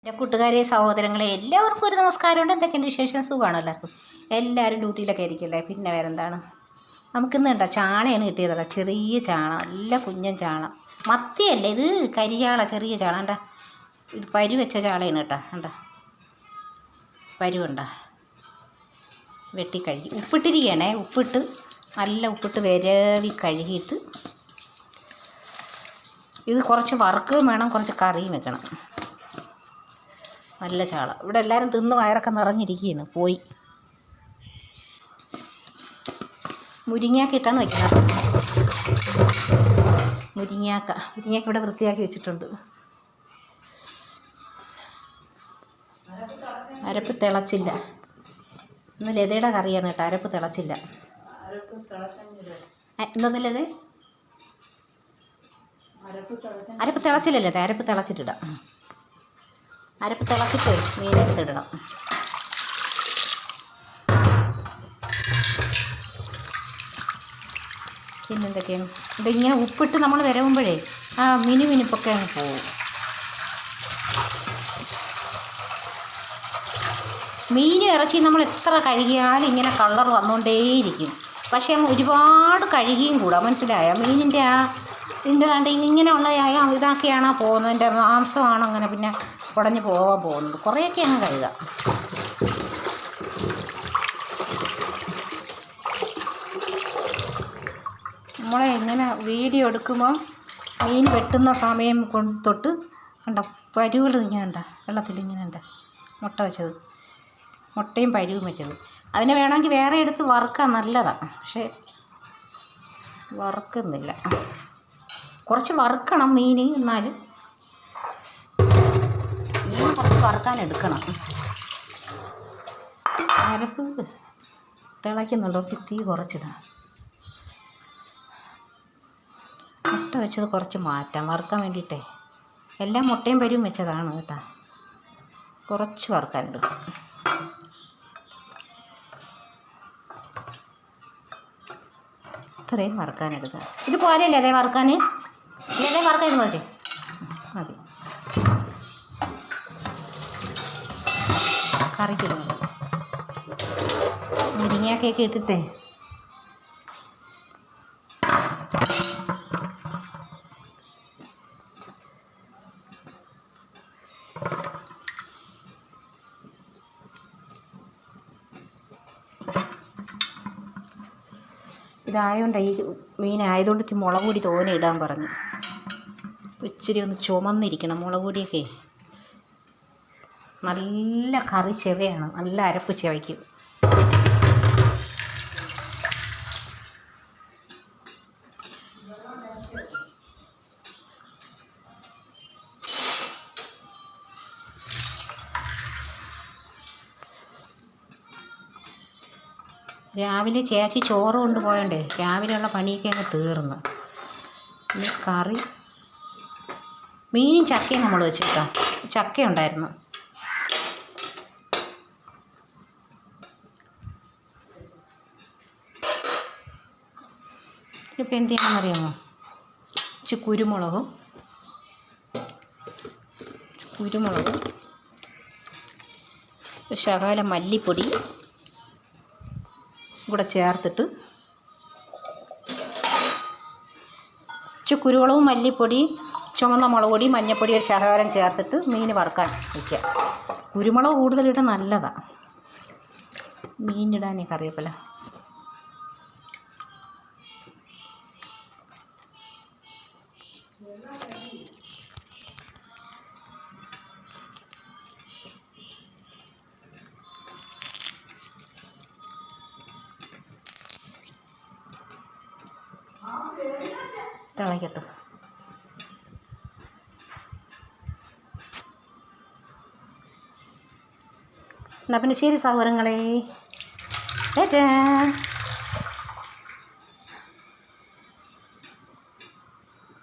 എൻ്റെ കൂട്ടുകാരെ സഹോദരങ്ങളെ എല്ലാവർക്കും ഒരു നമസ്കാരമുണ്ട്. എന്തൊക്കെയുണ്ട് വിശേഷം? സുഖമാണോ എല്ലാവർക്കും? എല്ലാവരും ഡ്യൂട്ടിയിലൊക്കെ ആയിരിക്കില്ലേ. പിന്നെ വേറെ എന്താണ്, നമുക്കിന്ന് കണ്ടോ ചാളയാണ് കിട്ടിയതല്ല, ചെറിയ ചാള, നല്ല കുഞ്ഞൻ ചാള. മത്തിയല്ല ഇത്, കരിചാള, ചെറിയ ചാള. കണ്ട ഇത് പരു വെച്ച ചാളയാണ് കേട്ടോ. കണ്ട പരുവുണ്ട, വെട്ടി കഴുകി ഉപ്പിട്ടിരിക്കണേ. ഉപ്പിട്ട് നല്ല ഉപ്പിട്ട് വിരവി കഴുകിയിട്ട് ഇത് കുറച്ച് വറുക്കുകയും വേണം, കുറച്ച് കറിയും വെക്കണം. നല്ല ചാള. ഇവിടെ എല്ലാവരും തിന്ന് വയറൊക്കെ നിറഞ്ഞിരിക്കുകയാണ്. പോയി മുരിങ്ങാക്ക ഇട്ടാണ് വയ്ക്കുന്നത്. മുരിങ്ങാക്ക ഇവിടെ വൃത്തിയാക്കി വെച്ചിട്ടുണ്ട്. അരപ്പ് തിളച്ചില്ല. ഇന്ന് ലതയുടെ കറിയാണ് കേട്ടോ. അരപ്പ് തിളച്ചില്ല. എന്തോന്നില്ലത്? അരപ്പ് തിളച്ചില്ലല്ലേ? അരപ്പ് തിളച്ചിട്ടിടാം. അരപ്പ് തിളച്ചിട്ട് മീനെടുത്തിടണം. പിന്നെന്തൊക്കെയാണ് ഇതിങ്ങനെ ഉപ്പിട്ട് നമ്മൾ വിരവുമ്പോഴേ ആ മിനുമിനിപ്പൊക്കെ അങ്ങ് പോവും. മീനും ഇറച്ചി നമ്മൾ എത്ര കഴുകിയാലും ഇങ്ങനെ കളർ വന്നുകൊണ്ടേയിരിക്കും. പക്ഷേ അങ്ങ് ഒരുപാട് കഴുകിയും കൂടാ. മനസ്സിലായോ? മീനിൻ്റെ ഇതിൻ്റെ കണ്ട് ഇങ്ങനെയുള്ള ഇതൊക്കെയാണ് പോകുന്നത്. അതിൻ്റെ മാംസമാണ് അങ്ങനെ പിന്നെ കുടഞ്ഞ് പോകാൻ പോകുന്നത്. കുറേയൊക്കെ അങ്ങ് കഴുകാം. നമ്മളെ ഇങ്ങനെ വീഡിയോ എടുക്കുമ്പോൾ മീൻ വെട്ടുന്ന സമയം തൊട്ട് കണ്ട പരുകൾ ഇങ്ങനെ ഉണ്ട, വെള്ളത്തിൽ ഇങ്ങനെ ഉണ്ട്. മുട്ട വെച്ചത്, മുട്ടയും പരുവും വെച്ചത്. അതിനെ വേണമെങ്കിൽ വേറെ എടുത്ത് വറുക്കാൻ നല്ലതാണ്. പക്ഷേ വറുക്കുന്നില്ല. കുറച്ച് വറുക്കണം മീൻ. എന്നാലും മീൻ കുറച്ച് വറുക്കാൻ എടുക്കണം. അരപ്പ് തിളയ്ക്കുന്നുണ്ടോ? തീ കുറച്ചിടാം. മുട്ട വെച്ചത് കുറച്ച് മാറ്റാം വറുക്കാൻ വേണ്ടിയിട്ടേ. എല്ലാം മുട്ടയും പരുവും വെച്ചതാണ് കേട്ടോ. കുറച്ച് വറുക്കാനെടുക്കും. ഇത്രയും വറുക്കാനെടുക്കുക. ഇത് പോലെയല്ലേ അതേ വറുക്കാൻ? ഇതേ വറുക്കാൻ ഇത് മതി. മതി കറിക്കിടുന്നത്. മുരിങ്ങയൊക്കെ ഇട്ടിട്ടേ ഇതായതുകൊണ്ട്, ഈ മീനായതുകൊണ്ട് മുളക് പൊടി തോനെ ഇടാൻ പറഞ്ഞു. ഇച്ചിരി ഒന്ന് ചുമന്നിരിക്കണം മുളക് പൊടിയൊക്കെ. നല്ല കറി ചെവയാണ്, നല്ല അരപ്പ് ചെവയ്ക്കും. രാവിലെ ചേച്ചി ചോറ് കൊണ്ടുപോയണ്ടേ രാവിലെയുള്ള പണിയൊക്കെ അങ്ങ് തീർന്നു. ഈ കറി മീനും ചക്കയും നമ്മൾ വെച്ചിട്ടോ. ചക്ക ഉണ്ടായിരുന്നു. ഇപ്പം എന്ത് ചെയ്യണമെന്നറിയാമോ? ഇച്ചിരി കുരുമുളകും ശകലം മല്ലിപ്പൊടി കൂടെ ചേർത്തിട്ട്, കുരുമുളകും മല്ലിപ്പൊടി, ചുമന്ന മുളക് പൊടി, മഞ്ഞൾപ്പൊടി ഒരു ശകലം ചേർത്തിട്ട് മീൻ വറുക്കാൻ വയ്ക്കുക. കുരുമുളക് കൂടുതലിട്ട് നല്ലതാണ് മീനിടാനേ. കറിവേപ്പില തിളക്കട്ടെ. എന്നാൽ പിന്നെ ശരി സഹോദരങ്ങളെ.